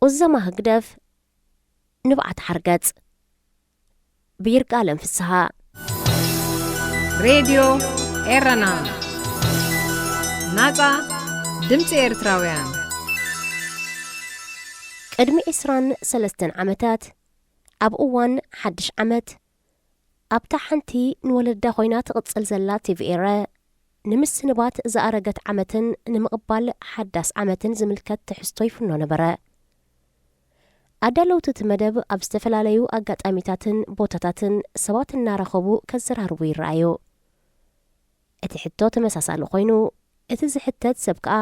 ቁዘማ ህግደፍ ንብዓት ሓርገጽ ብይርቃለም ፍስሓ ሬድዮ ኤረና ናጻ ድምፂ ኤርትራውያን ቅድሚ 23 ዓመታት ኣብ እዋን ሓድሽ ዓመት ኣብታ ሓንቲ ንወለዳ ኮይና ትቕጽል ዘላ ቲቪኤረ ንምስንባት ዝኣረገት ዓመትን ንምቕባል ሓዳስ ዓመትን ዝምልከት ትሕዝቶ ይፍኖ ነበረ። ኣዳለውቲ እቲ መደብ ኣብ ዝተፈላለዩ ኣጋጣሚታትን ቦታታትን ሰባት እናረኸቡ ከዘራርቡ ይረኣዩ። እቲ ሕቶ ተመሳሳሊ ኮይኑ እቲ ዝሕተት ሰብ ከዓ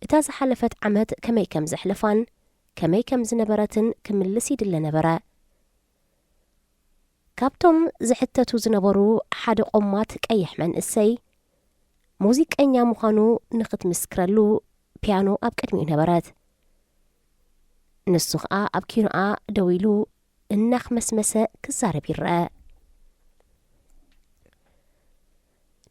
እታ ዝሓለፈት ዓመት ከመይ ከም ዘሕለፋን ከመይ ከም ዝነበረትን ክምልስ ይድለ ነበረ። ካብቶም ዝሕተቱ ዝነበሩ ሓደ ቆማት ቀይሕ መንእሰይ ሙዚቀኛ ምዃኑ ንኽትምስክረሉ ፒያኖ ኣብ ቅድሚኡ ነበረት። ንሱ ከዓ ኣብ ኪኖኣ ደው ኢሉ እናኽመስመሰ ክዛረብ ይረአ።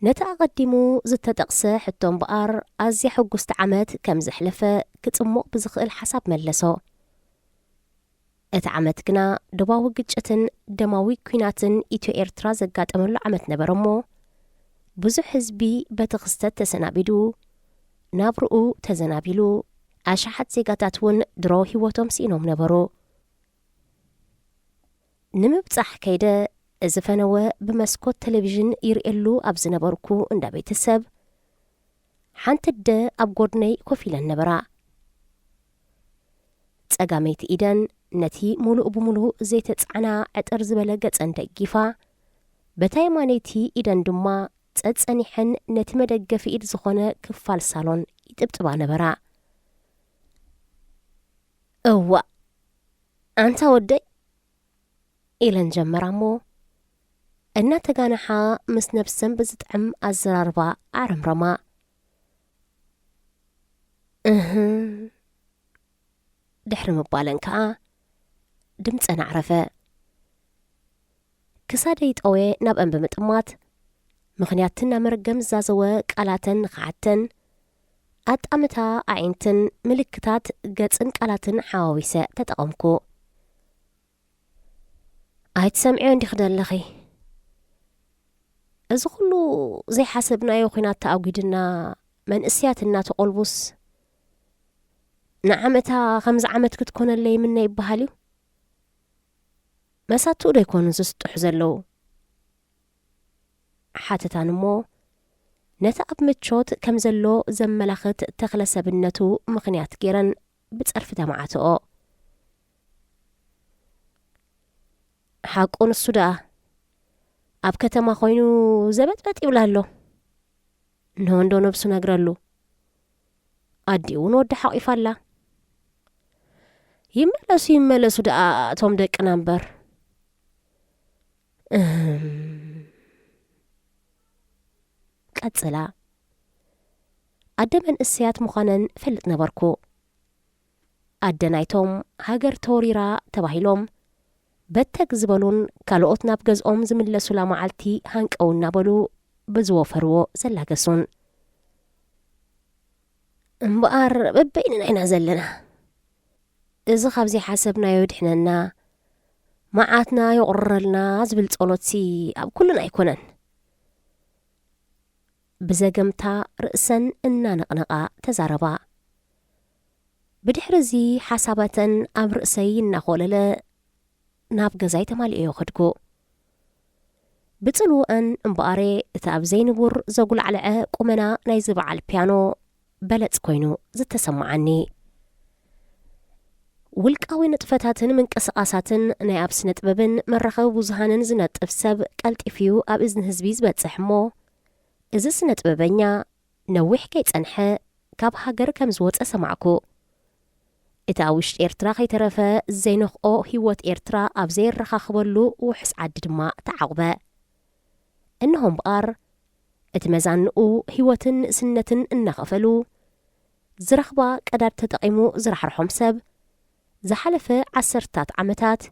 ነቲ ኣቐዲሙ ዝተጠቕሰ ሕቶ እምበኣር ኣዝያ ሕጉስቲ ዓመት ከም ዘሕለፈ ክጽሙቕ ብዝኽእል ሓሳብ መለሶ። እቲ ዓመት ግና ደባዊ ግጭትን ደማዊ ኩናትን ኢትዮ ኤርትራ ዘጋጠመሉ ዓመት ነበረ እሞ ብዙሕ ህዝቢ በቲ ክስተት ተሰናቢዱ ናብርኡ ተዘናቢሉ ኣሽሓት ዜጋታት እውን ድሮ ህይወቶም ሲኢኖም ነበሩ። ንምብጻሕ ከይደ ዝፈነወ ብመስኮት ቴሌቪዥን ይርእየሉ ኣብ ዝነበርኩ እንዳ ቤተሰብ ሓንቲ ደ ኣብ ጎድነይ ኮፍ ኢለን ነበራ። ጸጋመይቲ ኢደን ነቲ ሙሉእ ብምሉእ ዘይተጻዕና ዕጥር ዝበለ ገጸን ደጊፋ በታ የማነይቲ ኢደን ድማ ጸጸኒሐን ነቲ መደገፊ ኢድ ዝኾነ ክፋል ሳሎን ይጥብጥባ ነበራ። እዋ ኣንታ ወደይ ኢለን ጀመራ እሞ እናተጋናሓ ምስ ነፍሰን ብዝጥዕም ኣዘራርባ ኣረምረማ። ድሕሪ ምባለን ከዓ ድምፀን ኣዕረፈ። ክሳደይ ጠወ ናብአን ብምጥማት ምኽንያትን ናመርገም ዝዛዘወ ቃላተን ንኽዓተን ኣጣምታ ኣዒንትን ምልክታት ገጽን ቃላትን ሓዋዊሰ ተጠቐምኩ። ኣይትሰምዕዮ እንዲኽደለኺ እዚ ኩሉ ዘይሓሰብናዮ ኹናት ተኣጒድና መንእስያት እናተቖልቡስ ንዓመታ ከምዚ ዓመት ክትኮነለይ ምነ ይበሃል እዩ። መሳትኡ ዶ ይኮኑ ዝስጡሕ ዘለዉ ሓተታን እሞ ነቲ ኣብ ምቾት ከም ዘሎ ዘመላኽት ተኽለሰብነቱ ምኽንያት ገይረን ብጸርፊ ተማዓትኦ። ሓቁ ንሱ ደኣ ኣብ ከተማ ኮይኑ ዘበጥበጥ ይብላ ኣሎ። ንወንዶ ነብሱ ነግረሉ ኣዲኡ ንወዲ ሓቂፋላ። ይመለሱ ደኣ እቶም ደቅና እምበር ቀጽላ ኣደ መንእስያት ምዃነን ፈልጥ ነበርኩ። ኣደናይቶም ሃገር ተወሪራ ተባሂሎም በተግ ዝበሉን ካልኦት ናብ ገዝኦም ዝምለሱላ መዓልቲ ሃንቀው እናበሉ ብዝወፈርዎ ዘላገሱን እምበኣር በበይንና ኢና ዘለና። እዚ ካብዚ ሓሰብናዮ ድሕነና መዓትና ይቑረረልና ዝብል ጸሎትሲ ኣብ ኩሉን ኣይኮነን። ብዘገምታ ርእሰን እናነቕነቓ ተዛረባ። ብድሕሪ እዚ ሓሳባተን ኣብ ርእሰይ እናኾለለ ናብ ገዛይ ተማሊኦ ኸድኩ። ብጽልውአን እምበኣሬ እቲ ኣብ ዘይንቡር ዘጉላዕልዐ ቁመና ናይ ዝበዓል ፒያኖ በለጽ ኮይኑ ዝተሰማዓኒ። ውልቃዊ ንጥፈታትን ምንቅስቓሳትን ናይ ኣብ ስነ ጥበብን መራኸቢ ብዙሃንን ዝነጥፍ ሰብ ቀልጢፍዩ ኣብ እዝኒ ህዝቢ ዝበጽሕ እሞ እዚ ስነ ጥበበኛ ነዊሕ ከይጸንሐ ካብ ሃገር ከም ዝወፀ ሰማዕኩ። እቲ ኣብ ውሽጢ ኤርትራ ከይተረፈ ዘይነኽኦ ህይወት ኤርትራ ኣብ ዘይረኻኽበሉ ውሕስ ዓዲ ድማ ተዓቑበ። እንሆም በኣር እቲ መዛንኡ ህይወትን ስነትን እናኸፈሉ ዝረኽባ ቀዳድ ተጠቒሙ ዝራሕርሖም ሰብ ዝሓለፈ 10 ዓመታት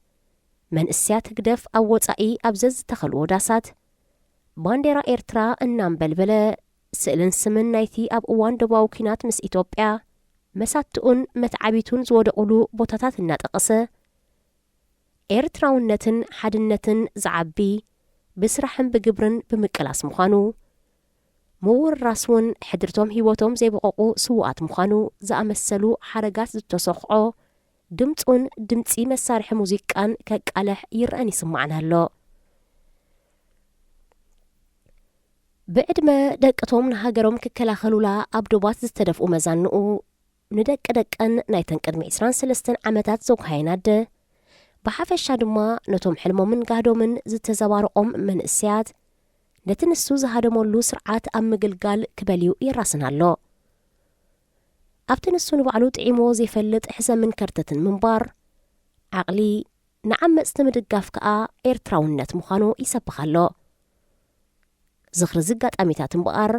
መንእስያት ህግደፍ ኣብ ወፃኢ ኣብ ዘዝተኸልዎ ዳሳት ባንዴራ ኤርትራ እናንበልበለ ስእልን ስምን ናይቲ ኣብ እዋን ደባዊ ኩናት ምስ ኢትዮጵያ መሳትኡን መትዓቢቱን ዝወደቑሉ ቦታታት እናጠቐሰ ኤርትራውነትን ሓድነትን ዝዓቢ ብስራሕን ብግብርን ብምቅላስ ምዃኑ ምውርራስ እውን ሕድርቶም ሂወቶም ዘይበቐቑ ስውኣት ምዃኑ ዝኣመሰሉ ሓረጋት ዝተሰኽዖ ድምፁን ድምፂ መሳርሒ ሙዚቃን ከቃልሕ ይርአን ይስማዕና ኣሎ። ብዕድመ ደቅቶም ንሃገሮም ክከላኸሉላ ኣብ ዶባት ዝተደፍኡ መዛንኡ ንደቂ ደቀን ናይተን ቅድሚ 23 ዓመታት ዘጓየናደ ብሓፈሻ ድማ ነቶም ሕልሞምን ጋህዶምን ዝተዘባርቖም መንእስያት ነቲ ንሱ ዝሃደመሉ ስርዓት ኣብ ምግልጋል ክበልዩ ይራስና ኣሎ። ኣብቲ ንሱ ንባዕሉ ጥዒሞ ዘይፈልጥ ሕሰምን ከርተትን ምንባር ዓቕሊ ንዓመፅቲ ምድጋፍ ከዓ ኤርትራውነት ምዃኑ ይሰብኽ ኣሎ። ዝኽሪ ዝጋጣሚታት እምበኣር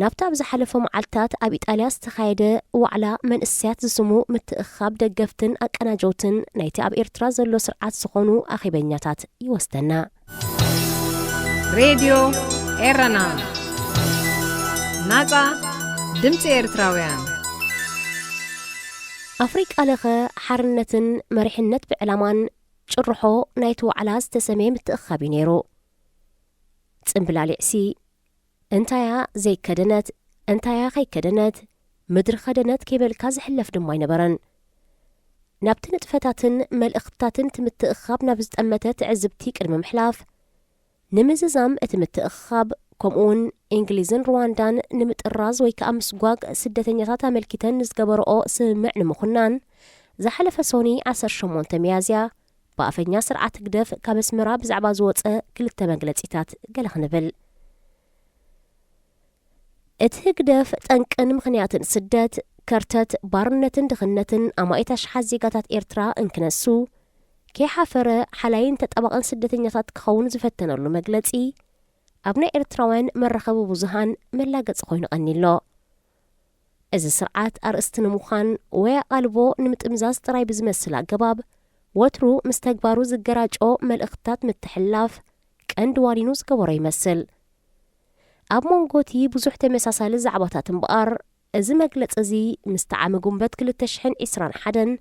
ናብቲ ኣብ ዝሓለፈ መዓልትታት ኣብ ኢጣልያ ዝተኻየደ ዋዕላ መንእስያት ዝስሙ ምትእኻብ ደገፍትን ኣቀናጀውትን ናይቲ ኣብ ኤርትራ ዘሎ ስርዓት ዝኾኑ ኣኼበኛታት ይወስደና። ሬድዮ ኤረና ናጻ ድምፂ ኤርትራውያን ኣፍሪቃ ለኸ ሓርነትን መሪሕነት ብዕላማን ጭርሖ ናይቲ ዋዕላ ዝተሰመየ ምትእኻብ እዩ ነይሩ። ጽምብላሊዕሲ እንታያ ዘይከደነት እንታያ ኸይከደነት ምድሪ ኸደነት ከይበልካ ዝሕለፍ ድማ ኣይነበረን። ናብቲ ንጥፈታትን መልእኽትታትን እቲ ምትእኻብ ናብ ዝጠመተ ትዕዝብቲ ቅድሚ ምሕላፍ ንምዝዛም እቲ ምትእኻብ ከምኡውን እንግሊዝን ሩዋንዳን ንምጥራዝ ወይ ከዓ ምስጓግ ስደተኛታት ኣመልኪተን ንዝገበርኦ ስምምዕ ንምኹናን ዝሓለፈ ሶኒ 18 መያዝያ ብኣፈኛ ስርዓት ግደፍ ካብ ኣስመራ ብዛዕባ ዝወፀ 2 መግለፂታት ገለ ክንብል። እቲ ህግደፍ ጠንቅን ምኽንያትን ስደት ከርተት ባርነትን ድኽነትን ኣማኢት ኣሽሓት ዜጋታት ኤርትራ እንክነሱ ከይሓፈረ ሓላይን ተጠባቕን ስደተኛታት ክኸውን ዝፈተነሉ መግለፂ ኣብ ናይ ኤርትራውያን መራኸቢ ብዙሃን መላገፂ ኮይኑ ቀኒሎ። እዚ ስርዓት ኣርእስቲ ንምዃን ወይ ኣቓልቦ ንምጥምዛዝ ጥራይ ብዝመስል ኣገባብ ወትሩ ምስ ተግባሩ ዝገራጮ መልእኽትታት ምትሕላፍ ቀንዲ ዋኒኑ ዝገበሮ ይመስል። ኣብ መንጎቲ ብዙሕ ተመሳሳሊ ዛዕባታት እምበኣር እዚ መግለፂ እዚ ምስ ተዓሚ ጉንበት 2021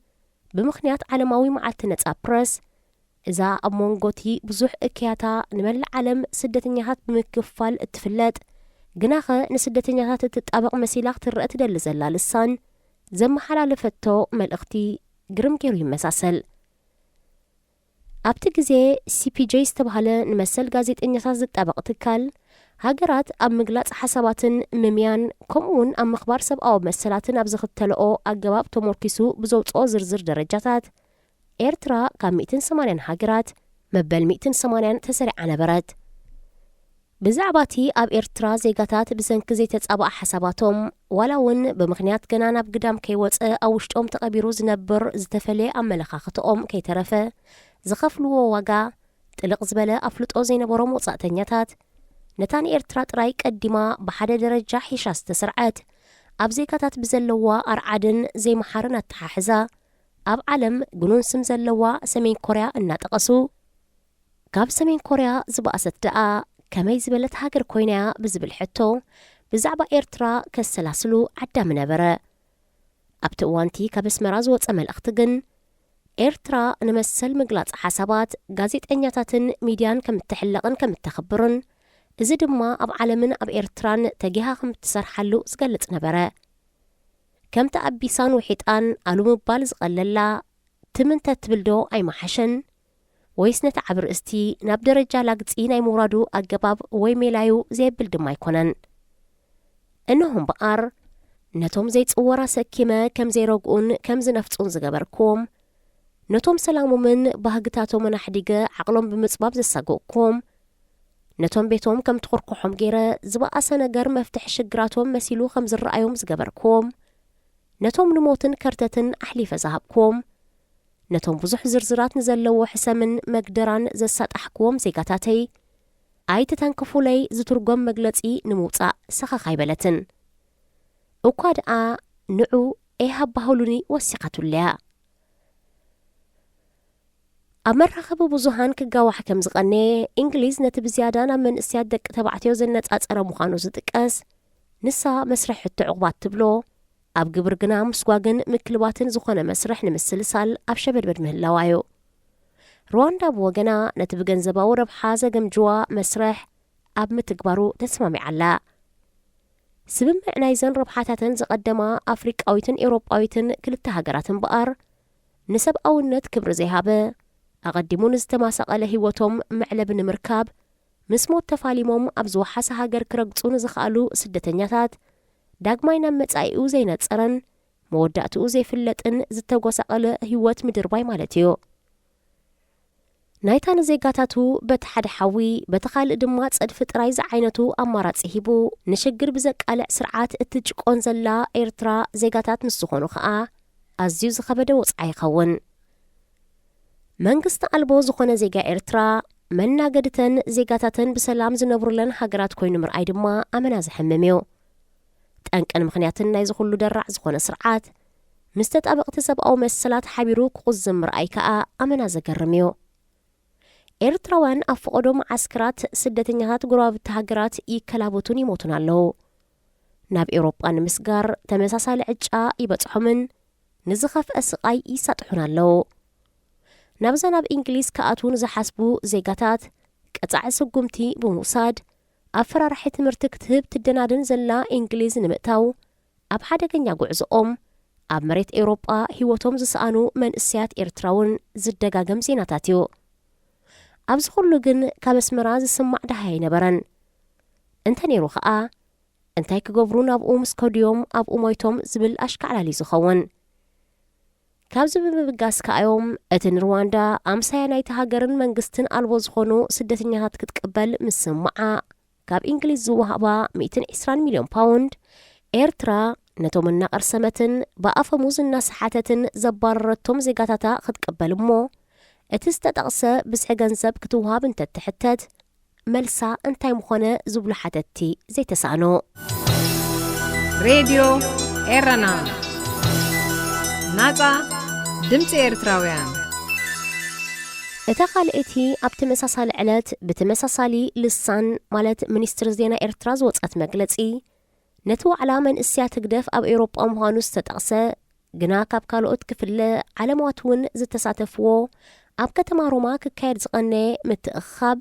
ብምኽንያት ዓለማዊ መዓልቲ ነጻ ፕረስ እዛ ኣብ መንጎቲ ብዙሕ እክያታ ንመላእ ዓለም ስደተኛታት ብምክፋል እትፍለጥ ግናኸ ንስደተኛታት እትጣበቕ መሲላ ክትርአ ትደሊ ዘላ ልሳን ዘመሓላለፈቶ መልእኽቲ ግርም ገይሩ ይመሳሰል። ኣብቲ ግዜ ሲፒጄ ዝተባሃለ ንመሰል ጋዜጠኛታት ዝጣበቕ ትካል ሃገራት ኣብ ምግላጽ ሓሳባትን ምምያን ከምኡውን ኣብ ምኽባር ሰብኣዊ መሰላትን ኣብ ዝኽተልኦ ኣገባብ ተሞርኪሱ ብዘውፅኦ ዝርዝር ደረጃታት ኤርትራ ካብ 180 ሃገራት መበል 180 ተሰሪዓ ነበረት። ብዛዕባቲ ኣብ ኤርትራ ዜጋታት ብሰንኪ ዘይተጻብኣ ሓሳባቶም ዋላ እውን ብምኽንያት ገና ናብ ግዳም ከይወፀ ኣብ ውሽጦም ተቐቢሩ ዝነብር ዝተፈለየ ኣመለኻኽትኦም ከይተረፈ ዝኸፍልዎ ዋጋ ጥልቕ ዝበለ ኣፍልጦ ዘይነበሮም ወጻእተኛታት ነታ ንኤርትራ ጥራይ ቀዲማ ብሓደ ደረጃ ሒሻ ዝተሰርዐት ኣብ ዜጋታት ብዘለዋ ኣርዓድን ዘይመሓርን ኣተሓሕዛ ኣብ ዓለም ግኑን ስም ዘለዋ ሰሜን ኮርያ እናጠቐሱ ካብ ሰሜን ኮርያ ዝበኣሰት ደኣ ከመይ ዝበለት ሃገር ኮይናያ ብዝብል ሕቶ ብዛዕባ ኤርትራ ከሰላስሉ ዓዳሚ ነበረ። ኣብቲ እዋንቲ ካብ ኣስመራ ዝወፀ መልእኽቲ ግን ኤርትራ ንመሰል ምግላጽ ሓሳባት ጋዜጠኛታትን ሚድያን ከም እትሕለቕን ከም እተኽብርን እዚ ድማ ኣብ ዓለምን ኣብ ኤርትራን ተጊሃ ከም እትሰርሓሉ ዝገልጽ ነበረ። ከምቲ ኣቢሳን ውሒጣን ኣሉ ምባል ዝቐለላ ትምንተ ትብልዶ ኣይመሓሸን ወይስ ነቲ ዓብ ርእስቲ ናብ ደረጃ ላግፂ ናይ ምውራዱ ኣገባብ ወይ ሜላዩ ዘየብል ድማ ኣይኮነን። እነሆም በኣር ነቶም ዘይጽወራ ሰኪመ ከም ዘይረግኡን ከም ዝነፍጹን ዝገበርክዎም ነቶም ሰላሞምን ባህግታቶምን ኣሕዲገ ዓቕሎም ብምጽባብ ዘሳግቕክዎም ነቶም ቤቶም ከም ትኹርኩሖም ገይረ ዝበኣሰ ነገር መፍትሒ ሽግራቶም መሲሉ ከም ዝረኣዮም ዝገበርክዎም ነቶም ንሞትን ከርተትን ኣሕሊፈ ዝሃብክዎም ነቶም ብዙሕ ዝርዝራት ንዘለዎ ሕሰምን መግደራን ዘሳጣሕክዎም ዜጋታተይ ኣይትተንክፉለይ ዝትርጎም መግለጺ ንምውፃእ ሰኸኻ ይበለትን እኳ ደኣ ንዑ ኤሃባህሉኒ ወሲኻቱለያ። ኣብ መራኸቢ ብዙሃን ክጋዋሕ ከም ዝቐነየ እንግሊዝ ነቲ ብዝያዳ ናብ መንእስያት ደቂ ተባዕትዮ ዘነጻጸረ ምዃኑ ዝጥቀስ ንሳ መስርሕ ሕቶ ዕቑባት ትብሎ ኣብ ግብር ግና ምስጓግን ምክልባትን ዝኾነ መስርሕ ንምስልሳል ኣብ ሸበድበድ ምህላዋዩ ሩዋንዳ ብወገና ነቲ ብገንዘባዊ ረብሓ ዘገምጅዋ መስርሕ ኣብ ምትግባሩ ተስማሚዓላ ስብምዕ ናይዘን ረብሓታትን ዘቐደማ ኣፍሪቃዊትን ኤውሮጳዊትን ክልተ ሃገራትን በኣር ንሰብኣውነት ክብሪ ዘይሃበ ኣቐዲሙ ንዝተማሳቐለ ህይወቶም መዕለብ ንምርካብ ምስ ሞት ተፋሊሞም ኣብ ዝወሓሰ ሃገር ክረግፁ ንዝኽኣሉ ስደተኛታት ዳግማይ ናብ መጻኢኡ ዘይነጸረን መወዳእትኡ ዘይፍለጥን ዝተጐሳቐለ ህይወት ምድርባይ ማለት እዩ ናይታ ንዜጋታቱ በቲ ሓደ ሓዊ በቲ ካልእ ድማ ጸድፊ ጥራይ ዝዓይነቱ ኣማራጺ ሂቡ ንሽግር ብዘቃልዕ ስርዓት እትጭቆን ዘላ ኤርትራ ዜጋታት ምስ ዝኾኑ ኸዓ ኣዝዩ ዝኸበደ ወፅዓ ይኸውን መንግስቲ ኣልቦ ዝኾነ ዜጋ ኤርትራ መናገድተን ዜጋታተን ብሰላም ዝነብሩለን ሃገራት ኮይኑ ምርኣይ ድማ ኣመና ዝሕምም እዩ ጠንቅን ምኽንያትን ናይ ዝኹሉ ደራዕ ዝኾነ ስርዓት ምስ ተጣበቕቲ ሰብኣዊ መሰላት ሓቢሩ ክቕዝም ምርኣይ ከዓ ኣመና ዘገርም እዩ ኤርትራውያን ኣብ ፈቐዶም ዓስክራት ስደተኛታት ጎረባብቲ ሃገራት ይከላበቱን ይሞቱን ኣለዉ ናብ ኤውሮጳ ንምስጋር ተመሳሳሊ ዕጫ ይበጽሖምን ንዝኸፍአ ስቓይ ይሳጥሑን ኣለዉ ናብዛ ናብ እንግሊዝ ከኣቱን ዝሓስቡ ዜጋታት ቀጻዕ ስጉምቲ ብምውሳድ ኣብ ፈራርሒ ትምህርቲ ክትህብ ትደናድን ዘላ እንግሊዝ ንምእታው ኣብ ሓደገኛ ጉዕዞኦም ኣብ መሬት ኤውሮጳ ህይወቶም ዝሰኣኑ መንእስያት ኤርትራውን ዝደጋገም ዜናታት እዩ ኣብዚ ኩሉ ግን ካብ ኣስመራ ዝስማዕ ደሃ ኣይነበረን እንተ ነይሩ ኸዓ እንታይ ክገብሩ ናብኡ ምስ ከድዮም ኣብኡ ሞይቶም ዝብል ኣሽካዕላሊ ዝኸውን ካብዚ ብምብጋስ ከኣዮም እቲ ንሩዋንዳ ኣምሳያ ናይቲ ሃገርን መንግስትን ኣልቦ ዝኾኑ ስደተኛታት ክትቅበል ምስ ስማዓ ካብ እንግሊዝ ዝወሃባ 120 ሚልዮን ፓውንድ ኤርትራ ነቶም እናቐርሰመትን ብኣፈሙዝ እናሰሓተትን ዘባረረቶም ዜጋታታ ክትቅበል እሞ እቲ ዝተጠቕሰ ብዝሒ ገንዘብ ክትውሃብ እንተትሕተት መልሳ እንታይ ምኾነ ዝብሉ ሓተቲ ዘይተሳእኖ ሬድዮ ኤረና ናጻ ድምፂ ኤርትራውያን እታ ካልእቲ ኣብ ተመሳሳሊ ዕለት ብተመሳሳሊ ልሳን ማለት ሚኒስትሪ ዜና ኤርትራ ዝወጻት መግለጺ ነቲ ዋዕላ መንእስያ ትግደፍ ኣብ ኤውሮጳ ምዃኑ ዝተጠቕሰ ግና ካብ ካልኦት ክፍለ ዓለማት እውን ዝተሳተፍዎ ኣብ ከተማ ሮማ ክካየድ ዝቐነየ ምትእኽኻብ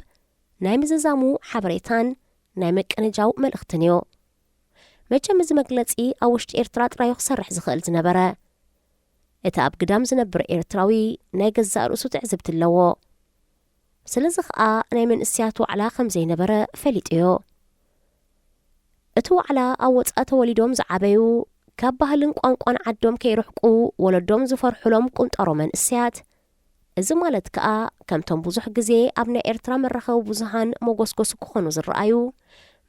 ናይ ምዝዛሙ ሓበሬታን ናይ መቀነጃው መልእኽትን እዩ መቸም እዚ መግለጺ ኣብ ውሽጢ ኤርትራ ጥራዩ ክሰርሕ ዝኽእል ዝነበረ እቲ ኣብ ግዳም ዝነብር ኤርትራዊ ናይ ገዛእ ርእሱ ትዕዝብቲ ኣለዎ ስለዚ ኸዓ ናይ መንእስያት ዋዕላ ከም ዘይነበረ ፈሊጡ እዩ እቲ ዋዕላ ኣብ ወጻእ ተወሊዶም ዝዓበዩ ካብ ባህልን ቋንቋን ዓዶም ከይርሕቁ ወለዶም ዝፈርሑሎም ቁንጠሮ መንእስያት እዚ ማለት ከዓ ከምቶም ብዙሕ ግዜ ኣብ ናይ ኤርትራ መራኸቢ ብዙሃን መጎስጎስ ክኾኑ ዝረኣዩ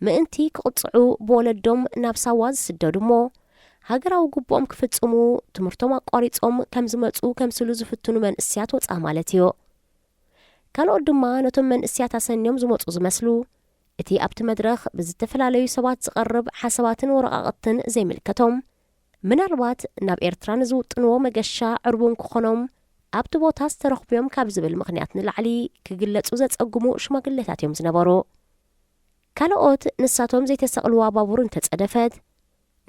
ምእንቲ ክቕፅዑ ብወለዶም ናብ ሳዋ ዝስደዱ እሞ ሃገራዊ ግቦኦም ክፍጽሙ ትምህርቶም ኣቋሪጾም ከም ዝመፁ ከምስሉ ዝፍትኑ መንእስያት ወፃ ማለት እዩ ካልኦት ድማ ነቶም መንእስያት ኣሰንዮም ዝመፁ ዝመስሉ እቲ ኣብቲ መድረኽ ብዝተፈላለዩ ሰባት ዝቐርብ ሓሳባትን ወረቓቕትን ዘይምልከቶም ምናልባት ናብ ኤርትራ ንዝውጥንዎ መገሻ ዕርቡን ክኾኖም ኣብቲ ቦታ ዝተረኽብዮም ካብ ዝብል ምኽንያት ንላዕሊ ክግለጹ ዘጸጉሙ ሽማግሌታት እዮም ዝነበሩ ካልኦት ንሳቶም ዘይተሰቕልዋ ባቡር እንተጸደፈት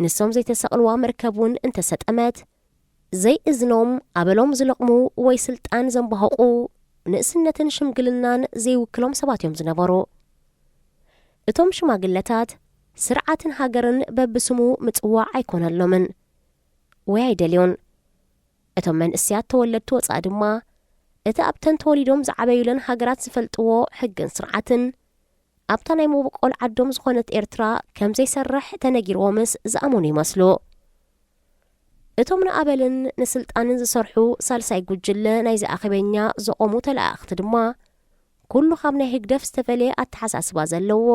ንሶም ዘይተሰቕልዋ መርከቡን እንተሰጠመት ዘይእዝኖም ኣበሎም ዝለቕሙ ወይ ስልጣን ዘንባሃቑ ንእስነትን ሽምግልናን ዘይውክሎም ሰባት እዮም ዝነበሩ እቶም ሽማግለታት ስርዓትን ሃገርን በብስሙ ምጽዋዕ ኣይኮነሎምን ወይ ኣይደልዮን እቶም መንእስያት ተወለድቲ ወፃእ ድማ እቲ ኣብተን ተወሊዶም ዝዓበዩለን ሃገራት ዝፈልጥዎ ሕግን ስርዓትን ኣብታ ናይ መቦቆል ዓዶም ዝኾነት ኤርትራ ከም ዘይሰርሕ ተነጊርዎምስ ዝኣመኑ ይመስሉ እቶም ንኣበልን ንስልጣንን ዝሰርሑ ሳልሳይ ጉጅለ ናይ ዝኣኸበኛ ዘቆሙ ተለኣኽቲ ድማ ኩሉ ካብ ናይ ህግደፍ ዝተፈለየ ኣተሓሳስባ ዘለዎ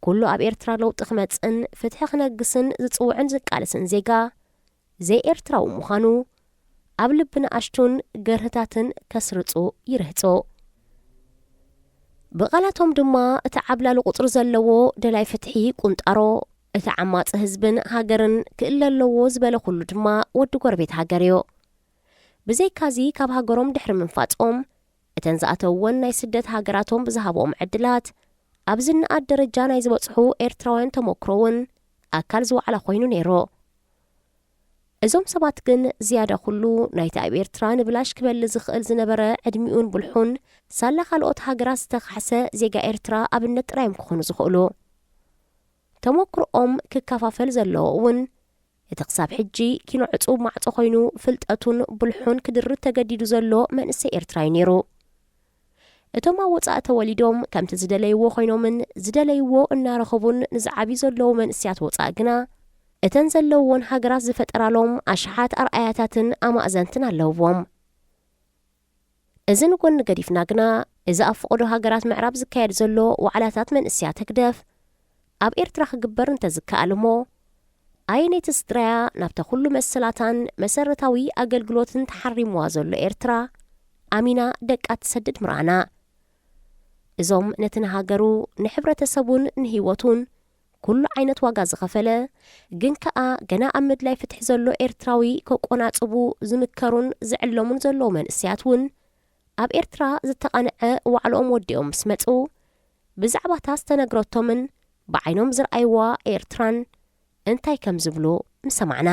ኩሉ ኣብ ኤርትራ ለውጢ ክመፅን ፍትሒ ክነግስን ዝፅውዕን ዝቃልስን ዜጋ ዘይ ኤርትራዊ ምዃኑ ኣብ ልብና ኣሽቱን ገርህታትን ከስርፁ ይርህፁ ብቓላቶም ድማ እቲ ዓብላሊ ቁፅሪ ዘለዎ ደላይ ፍትሒ ቁንጣሮ እቲ ዓማፂ ህዝብን ሃገርን ክእለለዎ ዝበለ ኩሉ ድማ ወዲ ጎረቤት ሃገር እዩ ብዘይካዚ ካብ ሃገሮም ድሕሪ ምንፋጾም እተን ዝኣተውወን ናይ ስደት ሃገራቶም ብዝሃቦም ዕድላት ኣብ ዝነኣድ ደረጃ ናይ ዝበፅሑ ኤርትራውያን ተመክሮውን ኣካል ዝዋዕላ ኮይኑ ነይሩ እዞም ሰባት ግን ዝያዳ ኩሉ ናይቲ ኣብ ኤርትራ ንብላሽ ክበል ዝኽእል ዝነበረ ዕድሚኡን ብልሑን ሳላ ካልኦት ሃገራት ዝተኻሕሰ ዜጋ ኤርትራ ኣብነት ጥራይም ክኾኑ ዝኽእሉ ተሞክሮኦም ክከፋፈል ዘለዎ እውን እቲ ክሳብ ሕጂ ኪኖ ዕጹብ ማዕጾ ኮይኑ ፍልጠቱን ብልሑን ክድርብ ተገዲዱ ዘሎ መንእሰይ ኤርትራዊ ነይሩ። እቶም ኣብ ወጻኢ ተወሊዶም ከምቲ ዝደለይዎ ኮይኖምን ዝደለይዎ እናረኸቡን ንዝዓቢ ዘለዉ መንእስያት ወጻኢ ግና እተን ዘለውዎን ሃገራት ዝፈጠራሎም ኣሽሓት ኣርኣያታትን ኣማእዘንትን ኣለዎም። እዚ ንጎኒ ገዲፍና ግና እዚ ኣብ ፍቕዶ ሃገራት ምዕራብ ዝካየድ ዘሎ ዋዕላታት መንእስያት ህግደፍ ኣብ ኤርትራ ክግበር እንተዝከኣል እሞ ኣየነይቲ ስድራያ ናብታ ኩሉ መሰላታን መሰረታዊ ኣገልግሎትን ተሓሪምዋ ዘሎ ኤርትራ ኣሚና ደቃ ትሰድድ ምርኣና። እዞም ነቲ ንሃገሩ ንሕብረተሰቡን ንህይወቱን ኩሉ ዓይነት ዋጋ ዝኸፈለ ግን ከኣ ገና ኣብ ምድላይ ፍትሒ ዘሎ ኤርትራዊ ከቆናጽቡ ዝምከሩን ዝዕለሙን ዘለዉ መንእስያት እውን ኣብ ኤርትራ ዝተቐንዐ ዋዕሎኦም ወዲኦም ምስ መጹ ብዛዕባታ ዝተነግረቶምን ብዓይኖም ዝረኣይዋ ኤርትራን እንታይ ከም ዝብሉ ምሰማዕና።